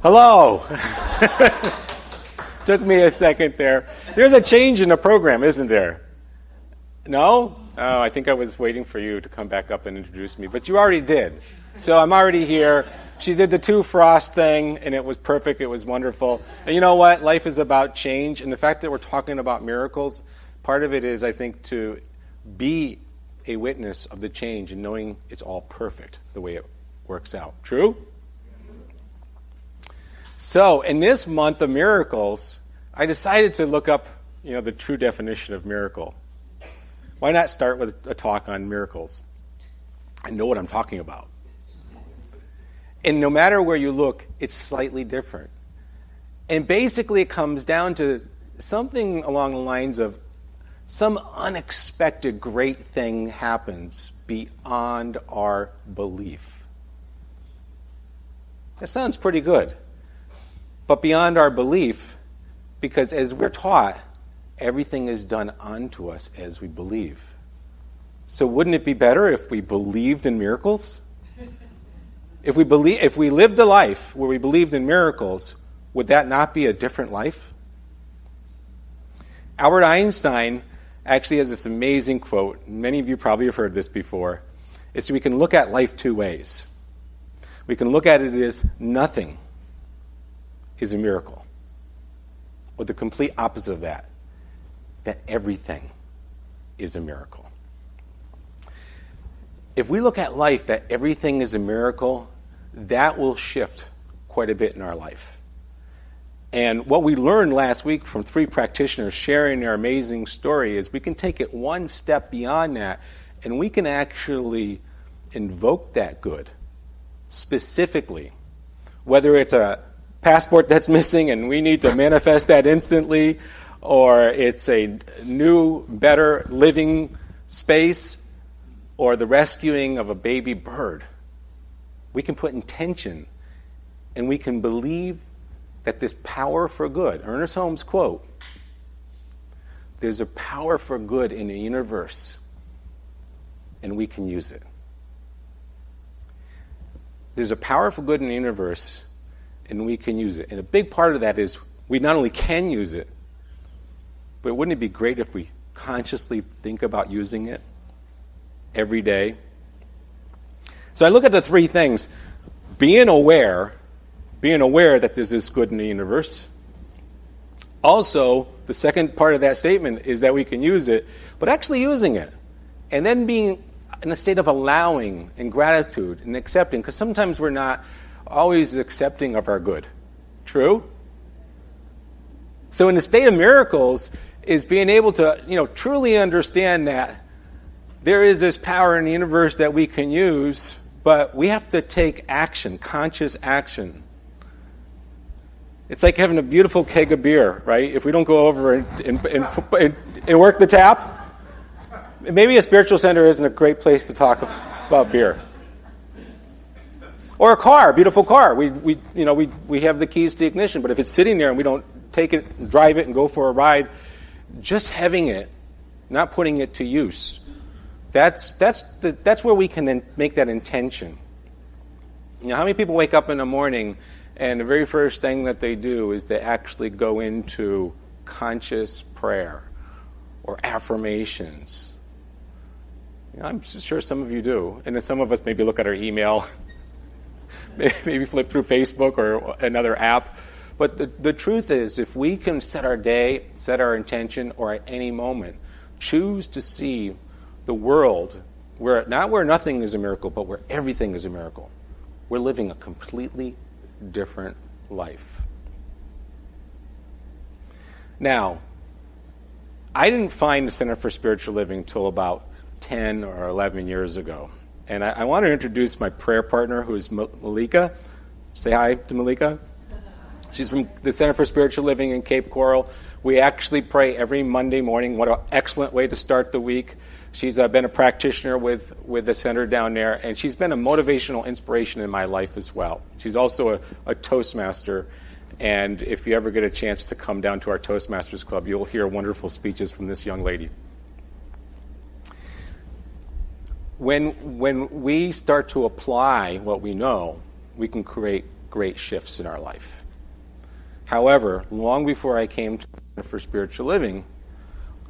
Hello. Took me a second there. There's a change in the program, isn't there? No? Oh, I think I was waiting for you to come back up and introduce me, but you already did. So I'm already here. She did the 2 frost thing, and it was perfect. It was wonderful. And you know what? Life is about change, and the fact that we're talking about miracles, part of it is, I think, to be a witness of the change and knowing it's all perfect the way it works out. True? So, in this month of miracles, I decided to look up, the true definition of miracle. Why not start with a talk on miracles? I know what I'm talking about. And no matter where you look, it's slightly different. And basically it comes down to something along the lines of some unexpected great thing happens beyond our belief. That sounds pretty good. But beyond our belief, because as we're taught, everything is done unto us as we believe. So wouldn't it be better if we believed in miracles? If we lived a life where we believed in miracles, would that not be a different life? Albert Einstein actually has this amazing quote. Many of you probably have heard this before. It's we can look at life 2 ways. We can look at it as nothing is a miracle. Or the complete opposite of that everything is a miracle. If we look at life that everything is a miracle, that will shift quite a bit in our life. And what we learned last week from 3 practitioners sharing their amazing story is we can take it one step beyond that, and we can actually invoke that good specifically. Whether it's a passport that's missing and we need to manifest that instantly, or it's a new, better living space, or the rescuing of a baby bird. We can put intention, and we can believe that this power for good, Ernest Holmes' quote, there's a power for good in the universe, and we can use it. There's a power for good in the universe, and we can use it. And a big part of that is we not only can use it, but wouldn't it be great if we consciously think about using it every day? So I look at the 3 things. Being aware that there's this good in the universe. Also, the second part of that statement is that we can use it, but actually using it. And then being in a state of allowing and gratitude and accepting, because sometimes we're not always accepting of our good. True? So in the state of miracles is being able to, truly understand that there is this power in the universe that we can use, but we have to take action, conscious action. It's like having a beautiful keg of beer, right? If we don't go over and work the tap, maybe a spiritual center isn't a great place to talk about beer. Or a car, beautiful car. We have the keys to the ignition, but if it's sitting there and we don't take it, drive it, and go for a ride, just having it, not putting it to use, that's where we can make that intention. How many people wake up in the morning and the very first thing that they do is they actually go into conscious prayer or affirmations? I'm sure some of you do, and then some of us maybe look at our email, maybe flip through Facebook or another app. But the truth is, if we can set our day, set our intention, or at any moment, choose to see the world where nothing is a miracle, but where everything is a miracle, we're living a completely different life. Now, I didn't find the Center for Spiritual Living until about 10 or 11 years ago. And I want to introduce my prayer partner, who is Malika. Say hi to Malika. She's from the Center for Spiritual Living in Cape Coral. We actually pray every Monday morning. What an excellent way to start the week. She's been a practitioner with the center down there, and she's been a motivational inspiration in my life as well. She's also a Toastmaster, and if you ever get a chance to come down to our Toastmasters Club, you'll hear wonderful speeches from this young lady. When we start to apply what we know, we can create great shifts in our life. However, long before I came to for spiritual living,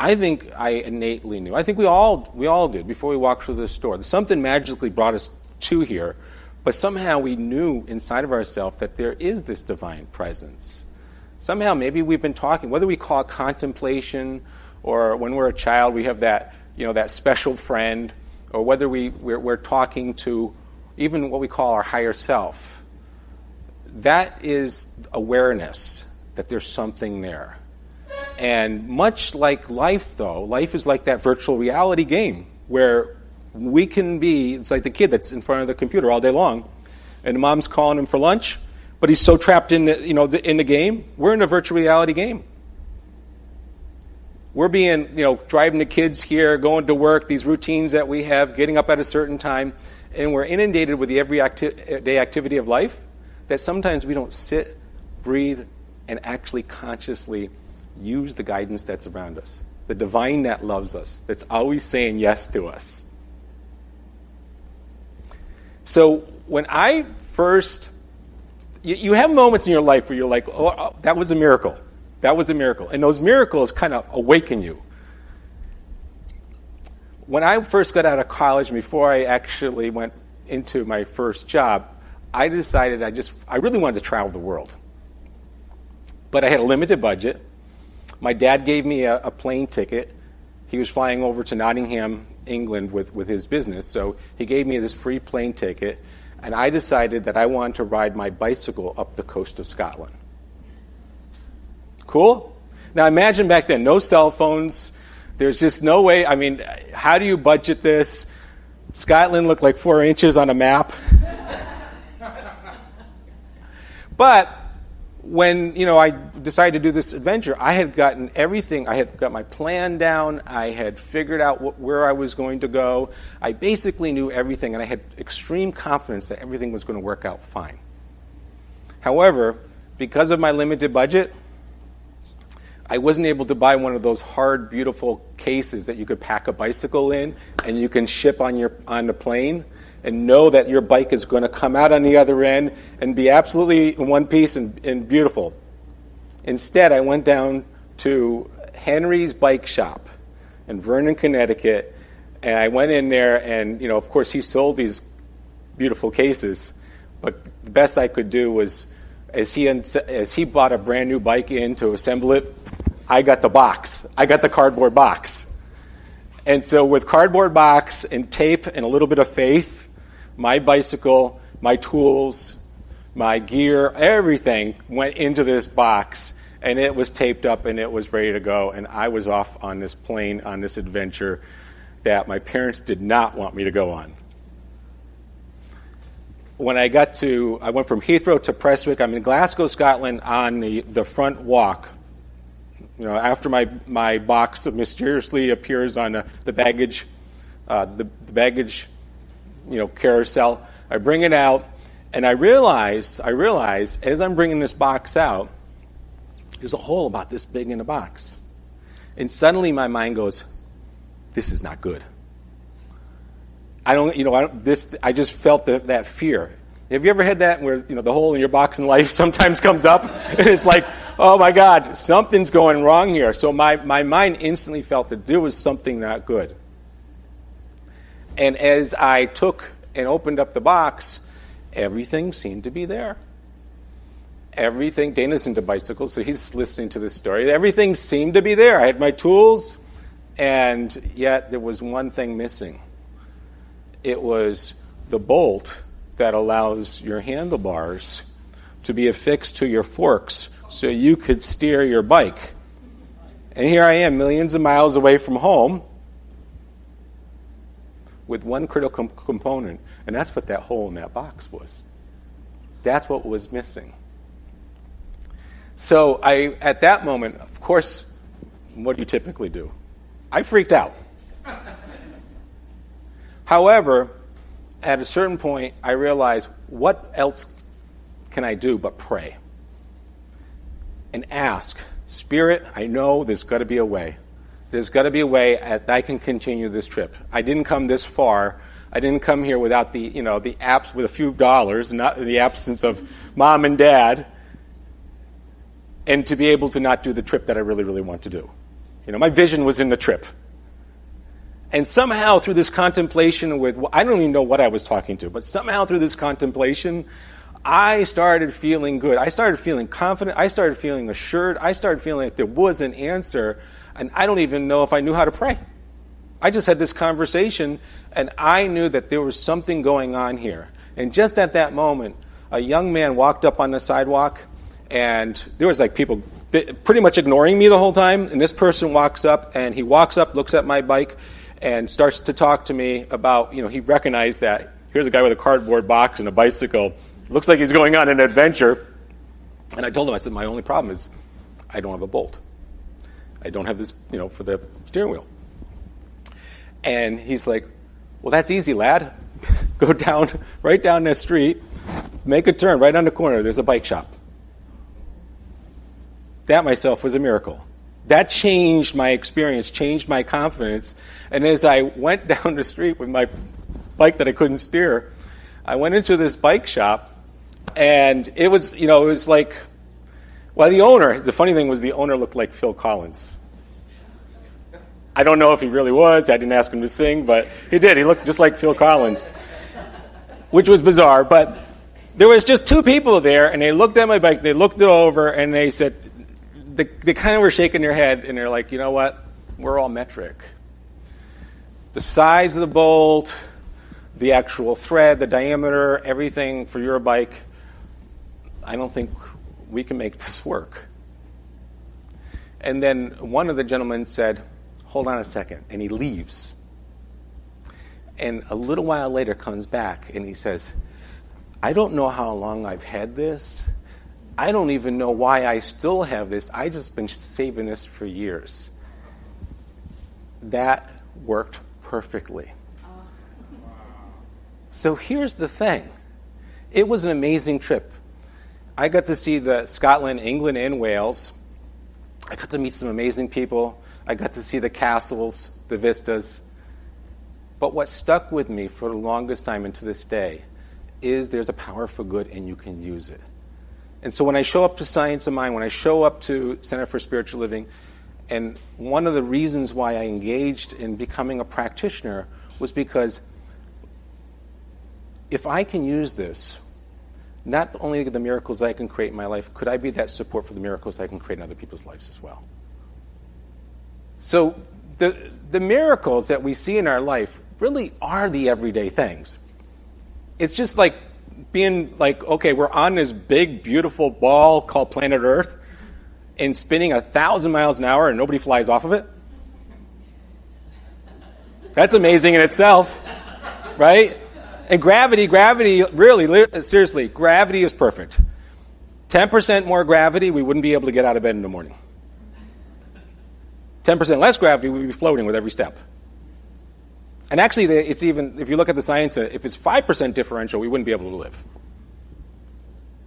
I think I innately knew. I think we all did before we walked through this door. Something magically brought us to here, but somehow we knew inside of ourselves that there is this divine presence. Somehow maybe we've been talking, whether we call it contemplation, or when we're a child we have that, that special friend, or whether we're talking to even what we call our higher self. That is awareness that there's something there. And much like life, though, life is like that virtual reality game where we can be, it's like the kid that's in front of the computer all day long, and the mom's calling him for lunch, but he's so trapped in in the game. We're in a virtual reality game. We're being, driving the kids here, going to work, these routines that we have, getting up at a certain time, and we're inundated with the everyday activity of life that sometimes we don't sit, breathe, and actually consciously use the guidance that's around us, the divine that loves us, that's always saying yes to us. So when I first, you have moments in your life where you're like, oh, that was a miracle. That was a miracle. And those miracles kind of awaken you. When I first got out of college, before I actually went into my first job, I decided I really wanted to travel the world. But I had a limited budget. My dad gave me a plane ticket. He was flying over to Nottingham, England with his business, so he gave me this free plane ticket, and I decided that I wanted to ride my bicycle up the coast of Scotland. Cool? Now imagine back then, no cell phones. There's just no way. I mean, how do you budget this? Scotland looked like 4 inches on a map. But when, I decided to do this adventure, I had gotten everything. I had got my plan down. I had figured out where I was going to go. I basically knew everything, and I had extreme confidence that everything was going to work out fine. However, because of my limited budget, I wasn't able to buy one of those hard, beautiful cases that you could pack a bicycle in and you can ship on the plane and know that your bike is going to come out on the other end and be absolutely in one piece and beautiful. Instead, I went down to Henry's Bike Shop in Vernon, Connecticut, and I went in there and, of course, he sold these beautiful cases, but the best I could do was, as he bought a brand new bike in to assemble it, I got the box. I got the cardboard box. And so with cardboard box and tape and a little bit of faith, my bicycle, my tools, my gear, everything went into this box, and it was taped up and it was ready to go, and I was off on this plane on this adventure that my parents did not want me to go on. When I went from Heathrow to Prestwick. I'm in Glasgow, Scotland, on the front walk. After my box mysteriously appears on the baggage, carousel, I bring it out, and I realize as I'm bringing this box out, there's a hole about this big in the box, and suddenly my mind goes, "This is not good." I just felt that fear. Have you ever had that where, the hole in your box in life sometimes comes up and it's like, oh my God, something's going wrong here. So my mind instantly felt that there was something not good. And as I took and opened up the box, everything seemed to be there. Everything, Dana's into bicycles, so he's listening to this story. Everything seemed to be there. I had my tools, and yet there was one thing missing. It was the bolt that allows your handlebars to be affixed to your forks so you could steer your bike. And here I am, millions of miles away from home, with one critical component, and that's what that hole in that box was. That's what was missing. So at that moment, of course, what do you typically do? I freaked out. However, at a certain point, I realized, what else can I do but pray? And ask, Spirit, I know there's got to be a way. There's got to be a way that I can continue this trip. I didn't come this far I didn't come here without the apps with a few dollars, not in the absence of mom and dad, and to be able to not do the trip that I really, really want to do. My vision was in the trip. And somehow through this contemplation I don't even know what I was talking to, but somehow through this contemplation, I started feeling good. I started feeling confident. I started feeling assured. I started feeling like there was an answer, and I don't even know if I knew how to pray. I just had this conversation, and I knew that there was something going on here. And just at that moment, a young man walked up on the sidewalk, and there was people pretty much ignoring me the whole time, and this person walks up, and he walks up, looks at my bike, and starts to talk to me about, he recognized that here's a guy with a cardboard box and a bicycle. Looks like he's going on an adventure. And I told him, I said, my only problem is I don't have a bolt. I don't have this, for the steering wheel. And he's like, well, that's easy, lad. Go right down the street, make a turn right on the corner. There's a bike shop. That myself was a miracle. That changed my experience, changed my confidence. And as I went down the street with my bike that I couldn't steer, I went into this bike shop, and it was the owner, the funny thing was the owner looked like Phil Collins. I don't know if he really was. I didn't ask him to sing, but he did. He looked just like Phil Collins, which was bizarre. But there was just two people there, and they looked at my bike, they looked it over, and they said, they kind of were shaking their head, and they're like, you know what? We're all metric. The size of the bolt, the actual thread, the diameter, everything for your bike, I don't think we can make this work. And then one of the gentlemen said, hold on a second, and he leaves. And a little while later comes back, and he says, I don't know how long I've had this. I don't even know why I still have this. I've just been saving this for years. That worked perfectly. So here's the thing. It was an amazing trip. I got to see the Scotland, England, and Wales. I got to meet some amazing people. I got to see the castles, the vistas. But what stuck with me for the longest time and to this day is there's a power for good and you can use it. And so when I show up to Science of Mind, when I show up to Center for Spiritual Living, and one of the reasons why I engaged in becoming a practitioner was because if I can use this, not only the miracles I can create in my life, could I be that support for the miracles I can create in other people's lives as well? So the miracles that we see in our life really are the everyday things. It's just like being like, okay, we're on this big, beautiful ball called planet Earth and spinning 1,000 miles an hour and nobody flies off of it. That's amazing in itself, right? And gravity, really, seriously, gravity is perfect. 10% more gravity, we wouldn't be able to get out of bed in the morning. 10% less gravity, we'd be floating with every step. And actually, it's even, if you look at the science, if it's 5% differential, we wouldn't be able to live.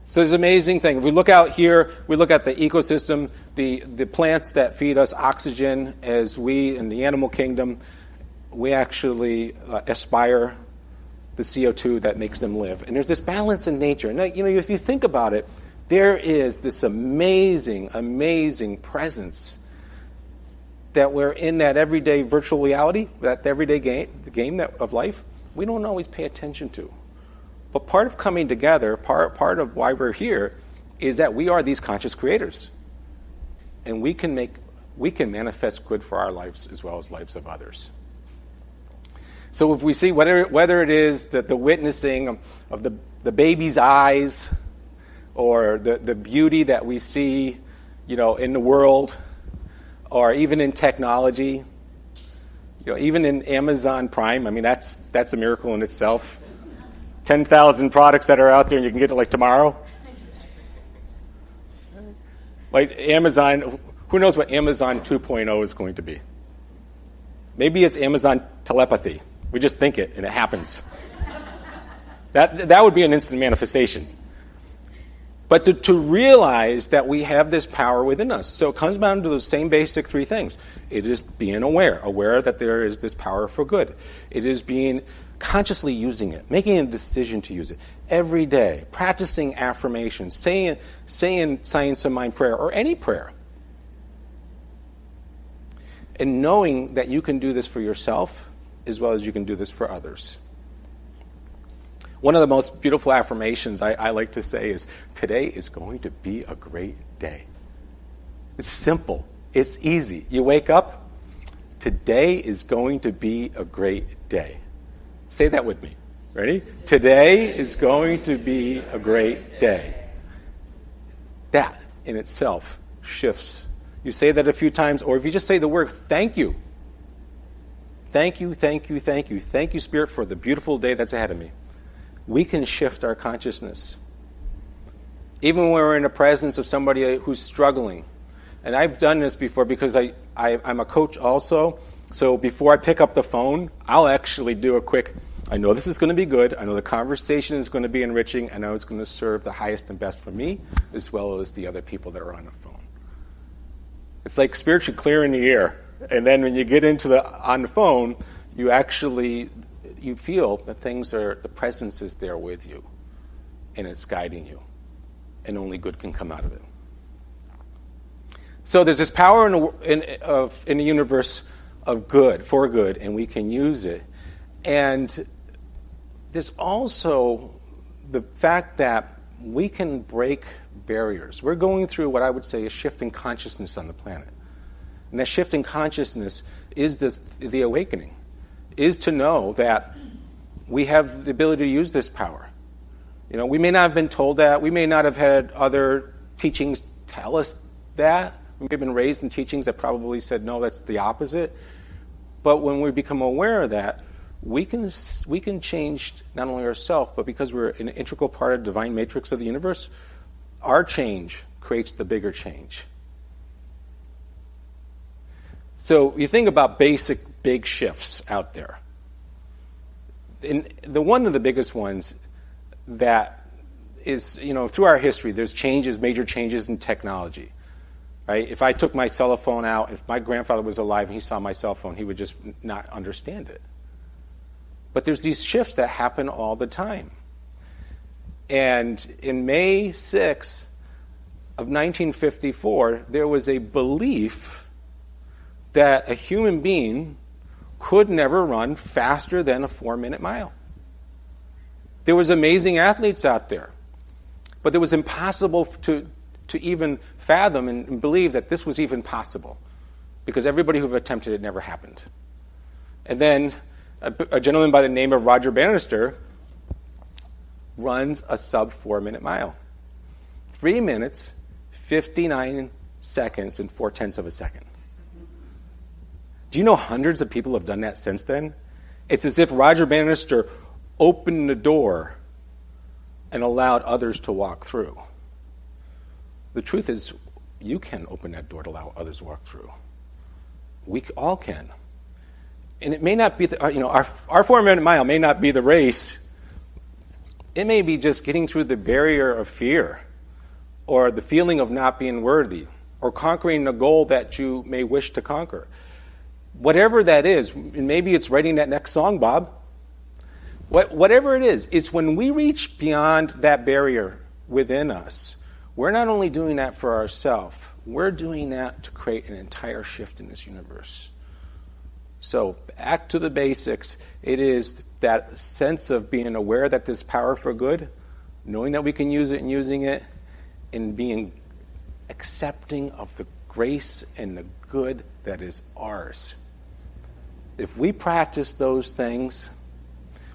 So it's an amazing thing. If we look out here, we look at the ecosystem, the plants that feed us oxygen, as we in the animal kingdom, we actually aspire the CO2 that makes them live. And there's this balance in nature. And if you think about it, there is this amazing, amazing presence that we're in that everyday virtual reality, that everyday game of life, we don't always pay attention to. But part of coming together, part of why we're here, is that we are these conscious creators. And we can manifest good for our lives as well as lives of others. So if we see whether it is the witnessing of the baby's eyes or the beauty that we see, in the world, or even in technology, even in Amazon Prime, that's a miracle in itself. 10,000 products that are out there and you can get it like tomorrow. Like Amazon, who knows what Amazon 2.0 is going to be? Maybe it's Amazon telepathy. We just think it and it happens. That would be an instant manifestation. But to realize that we have this power within us. So it comes down to those same basic three things. It is being aware that there is this power for good. It is being consciously using it, making a decision to use it every day, practicing affirmations, saying Science of Mind prayer or any prayer. And knowing that you can do this for yourself as well as you can do this for others. One of the most beautiful affirmations I like to say is, today is going to be a great day. It's simple. It's easy. You wake up, today is going to be a great day. Say that with me. Ready? Today is going to be a great day. That in itself shifts. You say that a few times, or if you just say the word, thank you. Thank you, thank you, thank you. Thank you, Spirit, for the beautiful day that's ahead of me. We can shift our consciousness. Even when we're in the presence of somebody who's struggling. And I've done this before because I'm a coach also. So before I pick up the phone, I'll actually do a quick, I know this is going to be good. I know the conversation is going to be enriching. I know it's going to serve the highest and best for me as well as the other people that are on the phone. It's like spiritually clearing the air. And then when you get on the phone, you feel that the presence is there with you. And it's guiding you. And only good can come out of it. So there's this power in the universe of good, for good, and we can use it. And there's also the fact that we can break barriers. We're going through what I would say a shift in consciousness on the planet. And that shift in consciousness is the awakening, is to know that we have the ability to use this power. We may not have been told that. We may not have had other teachings tell us that. We may have been raised in teachings that probably said, no, that's the opposite. But when we become aware of that, we can change not only ourselves, but because we're an integral part of the divine matrix of the universe, our change creates the bigger change. So you think about basic big shifts out there. And one of the biggest ones that is, through our history, there's major changes in technology. Right? If I took my cell phone out, if my grandfather was alive and he saw my cell phone, he would just not understand it. But there's these shifts that happen all the time. And in May 6 of 1954, there was a belief that a human being could never run faster than a 4-minute mile. There was amazing athletes out there, but it was impossible to even fathom and believe that this was even possible, because everybody who attempted it never happened. And then a gentleman by the name of Roger Bannister runs a sub 4-minute mile. 3 minutes, 59 seconds, and 0.4 of a second. Do you know hundreds of people have done that since then? It's as if Roger Bannister opened the door and allowed others to walk through. The truth is, you can open that door to allow others to walk through. We all can. And it may not be, our 4-minute mile may not be the race. It may be just getting through the barrier of fear, or the feeling of not being worthy, or conquering a goal that you may wish to conquer. Whatever that is, and maybe it's writing that next song, Bob. Whatever it is, it's when we reach beyond that barrier within us. We're not only doing that for ourselves, we're doing that to create an entire shift in this universe. So, back to the basics. It is that sense of being aware that there's power for good, knowing that we can use it and using it, and being accepting of the grace and the good that is ours. If we practice those things,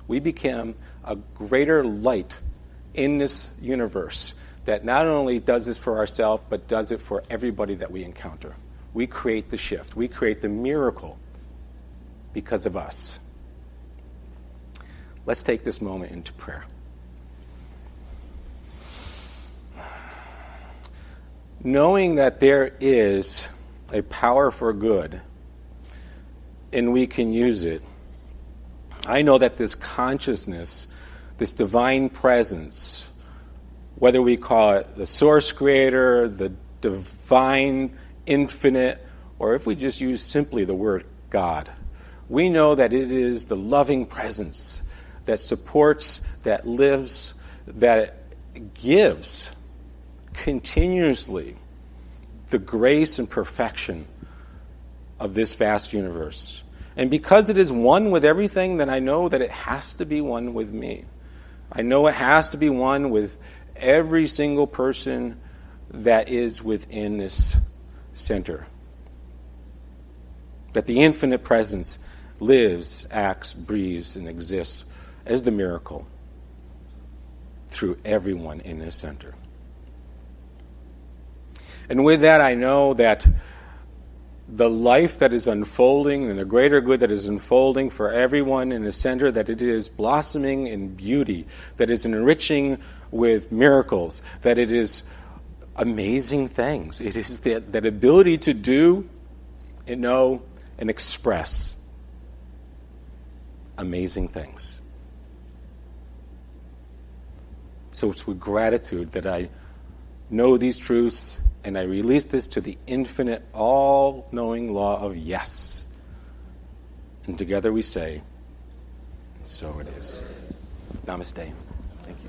we become a greater light in this universe that not only does this for ourselves, but does it for everybody that we encounter. We create the shift. We create the miracle because of us. Let's take this moment into prayer. Knowing that there is a power for good and we can use it, I know that this consciousness, this divine presence, whether we call it the source creator, the divine, infinite, or if we just use simply the word God, we know that it is the loving presence that supports, that lives, that gives continuously the grace and perfection of this vast universe. And because it is one with everything, then I know that it has to be one with me. I know it has to be one with every single person that is within this center. That the infinite presence lives, acts, breathes, and exists as the miracle through everyone in this center. And with that, I know that the life that is unfolding and the greater good that is unfolding for everyone in the center, that it is blossoming in beauty, that is enriching with miracles, that it is amazing things. It is that ability to do and know and express amazing things. So it's with gratitude that I know these truths and I release this to the infinite, all-knowing law of yes. And together we say, so it is. Namaste. Thank you.